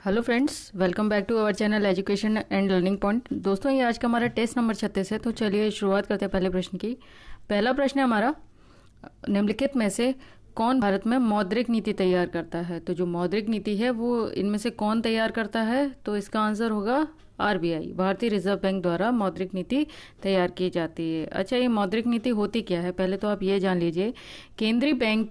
Hello friends, welcome back to our channel education and learning point. दोस्तों, ये आज का हमारा टेस्ट नंबर 36 है। तो चलिए शुरुआत करते हैं पहले प्रश्न की। पहला प्रश्न है हमारा, निम्नलिखित में से कौन भारत में मौद्रिक नीति तैयार करता है। तो जो मौद्रिक नीति है वो इनमें से कौन तैयार करता है, तो इसका आंसर होगा आरबीआई, भारतीय रिजर्व बैंक द्वारा मौद्रिक नीति तैयार की जाती है। अच्छा, ये मौद्रिक नीति होती क्या है, पहले तो आप ये जान लीजिए। केंद्रीय बैंक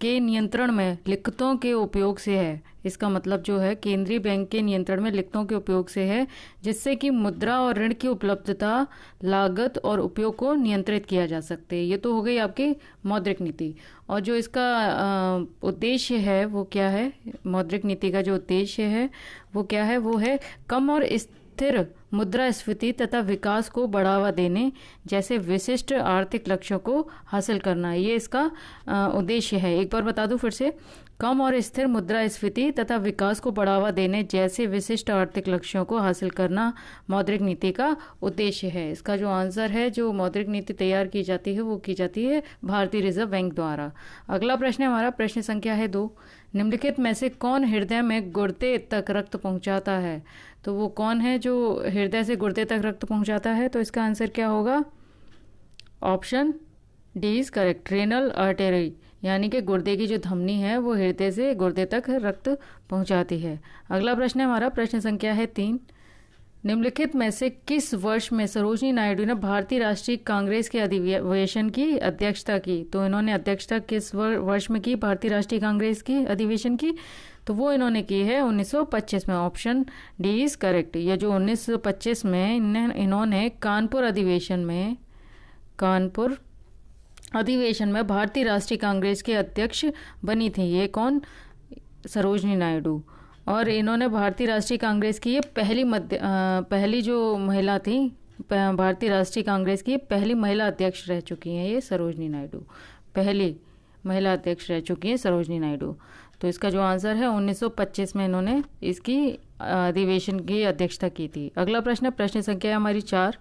के नियंत्रण में लिखतों के उपयोग से है। इसका मतलब जो है, केंद्रीय बैंक के नियंत्रण में लिखतों के उपयोग से है, जिससे कि मुद्रा और ऋण की उपलब्धता, लागत और उपयोग को नियंत्रित किया जा सकते हैं। ये तो हो गई आपकी मौद्रिक नीति। और जो इसका उद्देश्य है वो क्या है, मौद्रिक नीति का जो उद्देश्य है वो क्या है, वो है कम और स्थिर मुद्रास्फीति तथा विकास को बढ़ावा देने जैसे विशिष्ट आर्थिक लक्ष्यों को हासिल करना। ये इसका उद्देश्य है। एक बार बता दूं फिर से, कम और स्थिर मुद्रास्फीति तथा विकास को बढ़ावा देने जैसे विशिष्ट आर्थिक लक्ष्यों को हासिल करना मौद्रिक नीति का उद्देश्य है। इसका जो आंसर है, जो मौद्रिक नीति तैयार की जाती है वो की जाती है भारतीय रिजर्व बैंक द्वारा। अगला प्रश्न है हमारा, प्रश्न संख्या है 2। निम्नलिखित में से कौन हृदय में गुर्दे तक रक्त पहुंचाता है। तो वो कौन है जो हृदय से गुर्दे तक रक्त पहुंचाता है, तो इसका आंसर क्या होगा, option D is correct, renal artery, यानी कि गुर्दे की जो धमनी है वो हृदय से गुर्दे तक रक्त पहुंचाती है। अगला प्रश्न है हमारा, प्रश्न संख्या है 3। निम्नलिखित में से किस वर्ष में सरोजिनी नायडू ने भारतीय राष्ट्रीय कांग्रेस के अधिवेशन की अध्यक्षता की। तो इन्होंने अध्यक्षता किस वर्ष में की भारतीय राष्ट्रीय कांग्रेस की अधिवेशन की, तो वो इन्होंने की है 1925 में। Option D is correct. ये जो 1925 में इन्होंने कानपुर अधिवेशन में भारतीय राष्ट्रीय कांग्रेस के अध्यक्ष बनी थी। ये कौन, सरोजिनी नायडू। और इन्होंने भारतीय राष्ट्रीय कांग्रेस की ये पहली जो महिला थी, भारतीय राष्ट्रीय कांग्रेस की पहली महिला अध्यक्ष रह चुकी हैं ये सरोजिनी नायडू, पहली महिला अध्यक्ष रह चुकी हैं सरोजिनी नायडू। तो इसका जो आंसर है, 1925 में इन्होंने इसकी अधिवेशन की अध्यक्षता की थी। अगला प्रश्न है, प्रश्न संख्या है हमारी 4।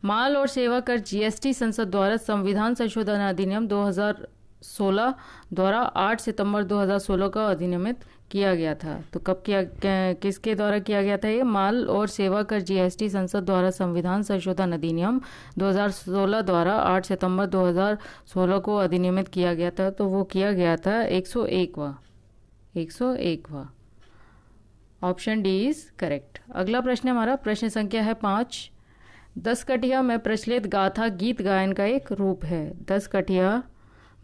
माल और सेवा कर जीएसटी संसद द्वारा संविधान संशोधन अधिनियम 2016 द्वारा 8 सितंबर 2016 का अधिनियमित किया गया था। तो कब किसके द्वारा किया गया था ये, माल और सेवा कर जीएसटी संसद द्वारा संविधान संशोधन अधिनियम 2016 द्वारा 8 सितंबर 2016 को अधिनियमित किया गया था। तो वो किया गया था 101वां। Option D is correct. अगला प्रश्न हमारा, प्रश्न संख्या है 5। दसकठिया में प्रचलित गाथा गीत गायन का एक रूप है। दसकठिया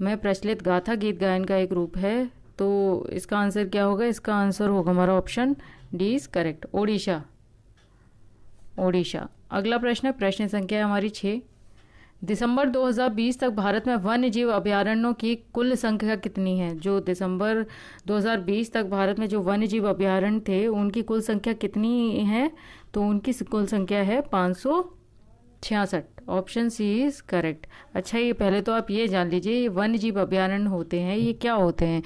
में प्रचलित गाथा गीत गायन का एक रूप है। तो इसका आंसर क्या होगा, इसका आंसर होगा हमारा option D is correct, Odisha. अगला प्रश्न है, प्रश्न संख्या है हमारी 6। दिसंबर 2020 तक भारत में वन्य जीव अभयारण्यों की कुल संख्या कितनी है। जो दिसंबर 2020 तक भारत में जो वन्य जीव अभयारण्य थे उनकी कुल संख्या कितनी है, तो उनकी कुल संख्या है 566। Option C is correct. अच्छा, ये पहले तो आप ये जान लीजिए, ये वन्य जीव अभयारण्य होते हैं, ये क्या होते हैं,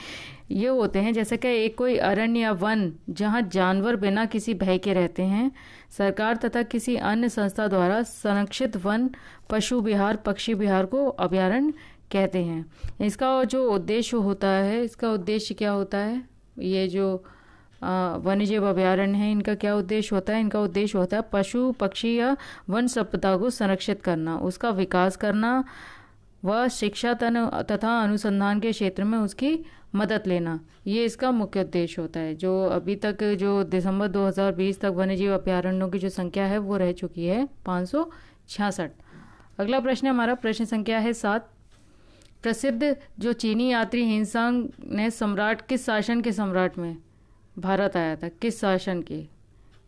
ये होते हैं जैसे कि एक कोई अरण्य या वन जहां जानवर बिना किसी भय के रहते हैं। सरकार तथा किसी अन्य संस्था द्वारा संरक्षित वन, पशु विहार, पक्षी विहार को अभयारण्य कहते हैं। इसका जो उद्देश्य होता है, इसका उद्देश्य क्या होता है, ये जो वन्यजीव अभयारण्य है इनका क्या उद्देश्य होता है, इनका उद्देश्य होता है पशु, पक्षी या वन संपदा को संरक्षित करना, उसका विकास करना व शिक्षा तथा अनुसंधान के क्षेत्र में उसकी मदद लेना। ये इसका मुख्य उद्देश्य होता है। जो अभी तक जो दिसंबर 2020 तक वन्यजीव अभयारण्यों की जो संख्या है वो रह चुकी है 566। अगला प्रश्न हमारा, प्रश्न संख्या है 7। प्रसिद्ध जो चीनी यात्री हिनसांग ने सम्राट किस शासन के सम्राट में भारत आया था, किस शासन के,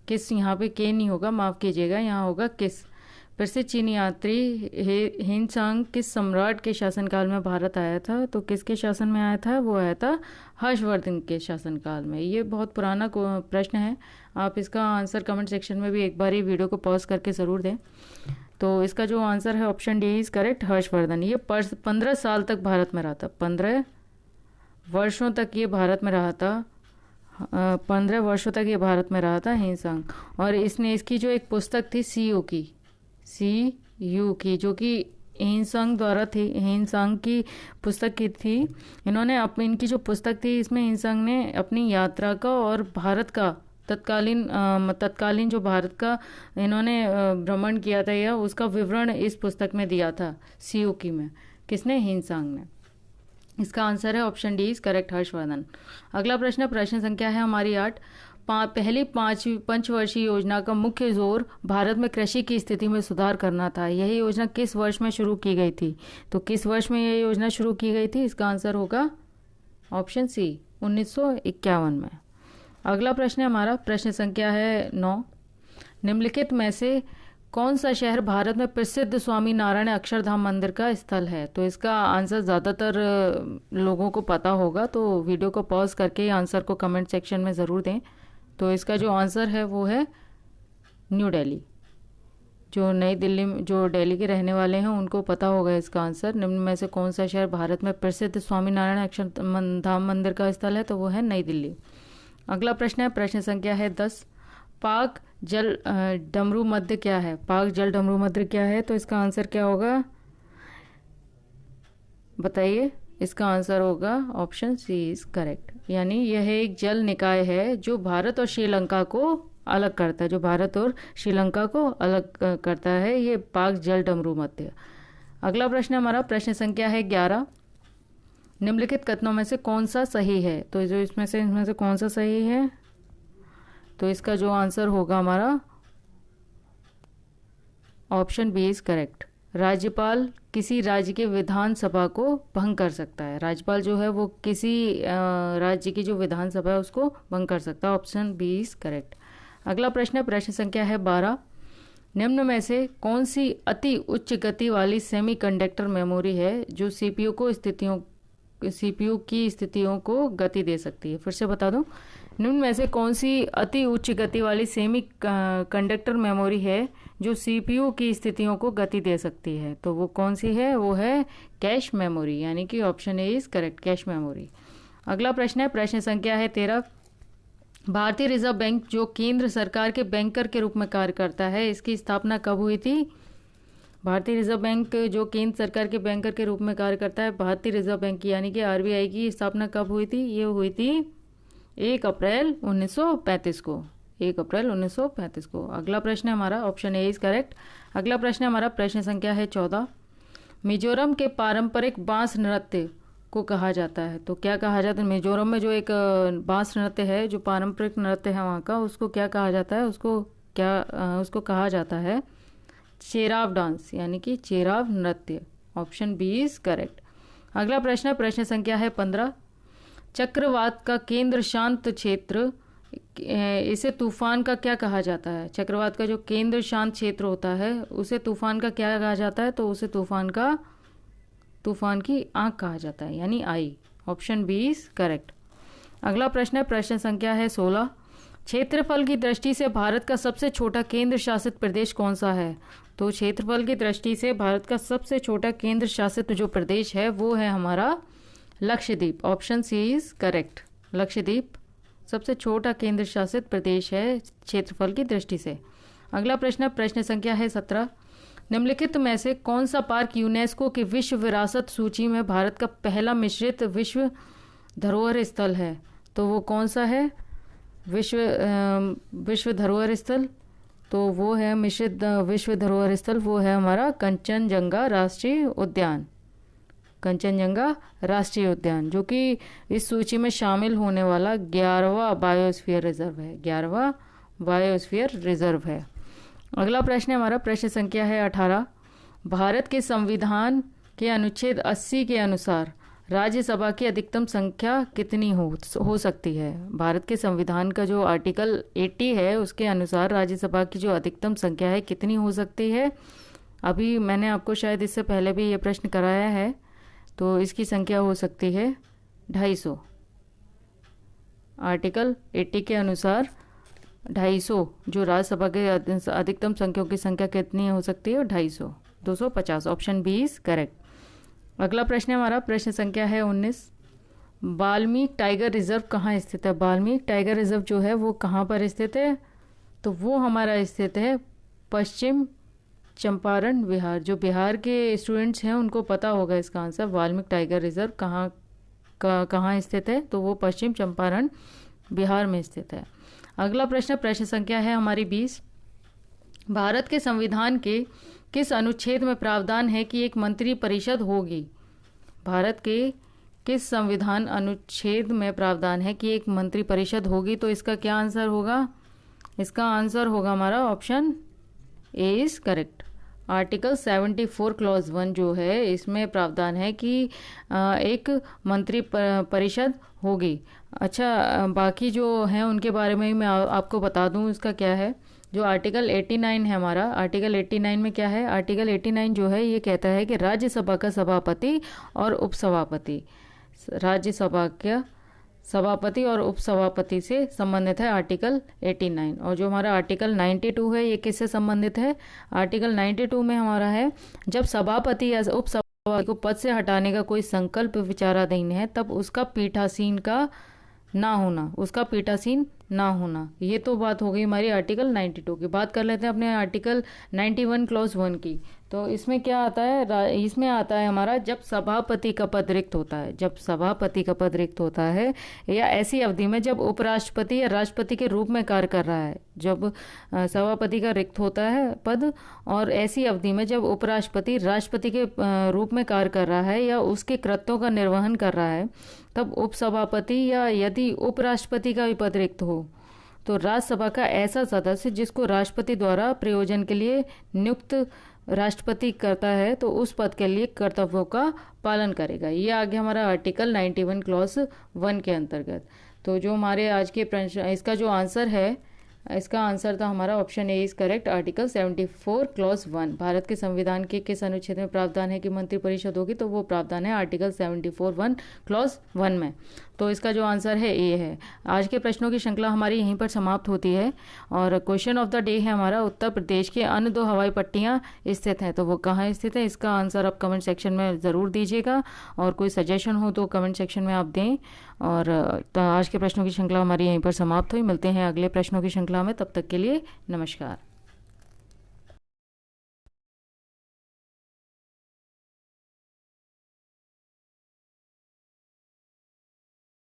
किस, यहाँ पे के नहीं होगा, माफ कीजिएगा, यहाँ होगा किस। प्रसिद्ध चीनी यात्री हिनसांग किस सम्राट के शासनकाल में भारत आया था। तो किसके शासन में आया था, वो आया था हर्षवर्धन के शासनकाल में। ये बहुत पुराना प्रश्न है, आप इसका आंसर कमेंट सेक्शन में भी एक बार ही वीडियो को पॉज करके ज़रूर दें। तो इसका जो आंसर है option D is correct, Harshvardhan. ये 15 साल तक भारत में रहा था, 15 वर्षों तक ये भारत में रहा था, 15 वर्षों तक ये भारत में रहा था हिनसांग। और इसने इसकी जो एक पुस्तक थी सी यू की, जो कि हिनसंग द्वारा थी, हिनसंग की पुस्तक की थी। इन्होंने इनकी जो पुस्तक थी इसमें हिनसंग ने अपनी यात्रा का और भारत का तत्कालीन जो भारत का इन्होंने भ्रमण किया था या उसका विवरण इस पुस्तक में दिया था सियुकी में। किसने? हिनसंग ने। इसका आंसर है option D is correct, Harshvardhan. अगला प्रश्न संख्या है हमारी 8। पहली पंचवर्षीय योजना का मुख्य जोर भारत में कृषि की स्थिति में सुधार करना था। यह योजना किस वर्ष में शुरू की गई थी? तो किस वर्ष में यह योजना शुरू की गई थी? इसका आंसर होगा ऑप्शन सी, 1951 में। अगला प्रश्न है हमारा, प्रश्न संख्या है 9। निम्नलिखित में से कौन सा शहर भारत में प्रसिद्ध स्वामी नारायण अक्षरधाम मंदिर का स्थल है? तो इसका आंसर ज़्यादातर लोगों को पता होगा, तो वीडियो को पॉज करके आंसर को कमेंट सेक्शन में ज़रूर दें। तो इसका जो आंसर है वो है न्यू दिल्ली। जो नई दिल्ली में, जो दिल्ली के रहने वाले हैं उनको पता होगा इसका आंसर। निम्न में से कौन सा शहर भारत में प्रसिद्ध स्वामी नारायण अक्षरधाम मंदिर का स्थल है? तो वो है नई दिल्ली। अगला प्रश्न है, प्रश्न संख्या है 10। पाक जल डमरू मध्य क्या है? पाक जल डमरू मध्य क्या है? तो इसका आंसर क्या होगा, बताइए। इसका आंसर होगा ऑप्शन सी इज करेक्ट, यानी यह एक जल निकाय है जो भारत और श्रीलंका को अलग करता है, जो भारत और श्रीलंका को अलग करता है, ये पाक जल डमरू मध्य। अगला प्रश्न हमारा, प्रश्न संख्या है 11। निम्नलिखित कथनों में से कौन सा सही है? तो जो इनमें से कौन सा सही है? तो इसका जो आंसर होगा हमारा ऑप्शन बी इज करेक्ट। राज्यपाल किसी राज्य के विधानसभा को भंग कर सकता है। राज्यपाल जो है वो किसी राज्य की जो विधानसभा है उसको भंग कर सकता है। Option B is correct. अगला प्रश्न है, प्रश्न संख्या है 12। निम्न में से कौन सी अति उच्च गति वाली सेमीकंडक्टर मेमोरी है जो सीपीयू की स्थितियों को गति दे सकती है? फिर से बता दूं, निम्न में से कौन सी अति उच्च गति वाली सेमी कंडक्टर मेमोरी है जो सीपीयू की स्थितियों को गति दे सकती है? तो वो कौन सी है? वो है कैश मेमोरी, यानी कि option A is correct, cache memory. अगला प्रश्न है, प्रश्न संख्या है 13। भारतीय रिजर्व बैंक जो केंद्र सरकार के बैंकर के रूप में कार्य करता है, इसकी स्थापना कब हुई थी? भारतीय रिजर्व बैंक जो केंद्र सरकार के बैंकर के रूप में कार्य करता है, भारतीय रिजर्व बैंक की यानी कि आरबीआई की स्थापना कब हुई थी? ये हुई थी 1 अप्रैल 1935 को, 1 अप्रैल 1935 को। अगला प्रश्न है हमारा, ऑप्शन ए इज करेक्ट। अगला प्रश्न है हमारा, प्रश्न संख्या है 14। मिजोरम के पारंपरिक बांस नृत्य को कहा जाता है, तो क्या कहा जाता है? मिजोरम में जो एक बांस नृत्य है, जो पारंपरिक नृत्य है वहाँ का, उसको क्या कहा जाता है? उसको कहा जाता है चेराव डांस, यानी कि चेराव नृत्य। Option B is correct. अगला प्रश्न है, प्रश्न संख्या है 15। चक्रवात का केंद्र शांत क्षेत्र, इसे तूफान का क्या कहा जाता है? चक्रवात का जो केंद्र शांत क्षेत्र होता है उसे तूफान का क्या कहा जाता है? तो उसे तूफान की आंख कहा जाता है, यानी आई। Option B is correct. अगला प्रश्न है, प्रश्न संख्या है 16। क्षेत्रफल की दृष्टि से भारत का सबसे छोटा केंद्र शासित प्रदेश कौन सा है? तो क्षेत्रफल की दृष्टि से भारत का सबसे छोटा केंद्र शासित जो प्रदेश है वो है हमारा Lakshadweep. Option C is correct, Lakshadweep सबसे छोटा केंद्र शासित प्रदेश है क्षेत्रफल की दृष्टि से। अगला प्रश्न, प्रश्न संख्या है 17। निम्नलिखित में से कौन सा पार्क यूनेस्को की विश्व विरासत सूची में भारत का पहला मिश्रित विश्व धरोहर स्थल है? तो वो कौन सा है विश्व धरोहर स्थल? तो वो है मिश्रित विश्व धरोहर स्थल, वो है हमारा कंचनजंगा राष्ट्रीय उद्यान। कंचनजंगा राष्ट्रीय उद्यान जो कि इस सूची में शामिल होने वाला 11वां बायोस्फीयर रिजर्व है, 11वां बायोस्फीयर रिजर्व है। अगला प्रश्न है हमारा, प्रश्न संख्या है 18। भारत के संविधान के अनुच्छेद 80 के अनुसार राज्यसभा की अधिकतम संख्या कितनी हो सकती है? भारत के संविधान का जो आर्टिकल 80 है उसके अनुसार राज्यसभा की जो अधिकतम संख्या है कितनी हो सकती है? अभी मैंने आपको शायद इससे पहले भी ये प्रश्न कराया है, तो इसकी संख्या हो सकती है 250। आर्टिकल 80 के अनुसार 250 जो राज्यसभा के अधिकतम संख्याओं की संख्या कितनी हो सकती है? 250, 250। Option B is correct. अगला प्रश्न है हमारा, प्रश्न संख्या है 19। वाल्मीकि टाइगर रिजर्व कहाँ स्थित है? वाल्मीकि टाइगर रिजर्व जो है वो कहाँ पर स्थित है? तो वो हमारा स्थित है पश्चिम चंपारण बिहार। जो बिहार के स्टूडेंट्स हैं उनको पता होगा इसका आंसर। वाल्मीकि टाइगर रिजर्व कहाँ स्थित है, तो वो पश्चिम चंपारण बिहार में स्थित है। अगला प्रश्न, प्रश्न संख्या है हमारी 20। भारत के संविधान के किस अनुच्छेद में प्रावधान है कि एक मंत्री परिषद होगी? भारत के किस संविधान अनुच्छेद में प्रावधान है कि एक मंत्री परिषद होगी? तो इसका क्या आंसर होगा? इसका आंसर होगा हमारा option A is correct. Article 74 clause 1 जो है, इसमें प्रावधान है कि एक मंत्री परिषद होगी। अच्छा, बाकी जो हैं उनके बारे में मैं आपको बता दूं इसका क्या है। जो आर्टिकल 89 है हमारा, आर्टिकल 89 में क्या है? आर्टिकल 89 जो है ये कहता है कि राज्यसभा का सभापति और उपसभापति, राज्यसभा का सभापति और उपसभापति से संबंधित है आर्टिकल 89। और जो हमारा आर्टिकल 92 है ये किससे संबंधित है? आर्टिकल 92 में हमारा है, जब सभापति या उपसभापति को पद से हटाने का कोई संकल्प विचाराधीन है तब उसका पीठासीन का ना होना, उसका पीठासीन ना होना। ये तो बात हो गई हमारी आर्टिकल 92 की। बात कर लेते हैं अपने आर्टिकल 91 क्लॉज 1 की। तो इसमें क्या आता है? इसमें आता है हमारा, जब सभापति का पद रिक्त होता है, जब सभापति का पद रिक्त होता है या ऐसी अवधि में जब उपराष्ट्रपति या राष्ट्रपति के रूप में कार्य कर रहा है, जब सभापति का रिक्त होता है पद, और ऐसी अवधि में जब उपराष्ट्रपति राष्ट्रपति के रूप में कार्य कर रहा है या उसके कृत्यों का निर्वहन कर रहा है, तब उपसभापति या यदि उपराष्ट्रपति का भी पद रिक्त हो तो राज्यसभा का ऐसा सदस्य जिसको राष्ट्रपति द्वारा प्रयोजन के लिए नियुक्त राष्ट्रपति करता है तो उस पद के लिए कर्तव्यों का पालन करेगा। ये आ गया हमारा आर्टिकल 91 क्लॉज 1 के अंतर्गत। तो जो हमारे आज के प्रश्न, इसका जो आंसर है, इसका आंसर था हमारा option A is correct. Article 74 clause 1, Bharat के संविधान के किस अनुच्छेद में प्रावधान है कि मंत्रिपरिषद होगी? तो वो प्रावधान है आर्टिकल 74(1) क्लॉज 1 में। तो इसका जो आंसर है ए है। आज के प्रश्नों की श्रृंखला हमारी यहीं पर समाप्त होती है और क्वेश्चन ऑफ द डे है हमारा, उत्तर प्रदेश के अन्य 2 हवाई पट्टियाँ स्थित हैं, तो वो कहाँ स्थित है? इसका आंसर आप कमेंट सेक्शन में ज़रूर दीजिएगा और कोई सजेशन हो तो कमेंट सेक्शन में आप दें। और तो आज के प्रश्नों की श्रृंखला हमारी यहीं पर समाप्त हुई। मिलते हैं अगले प्रश्नों की श्रृंखला में, तब तक के लिए नमस्कार।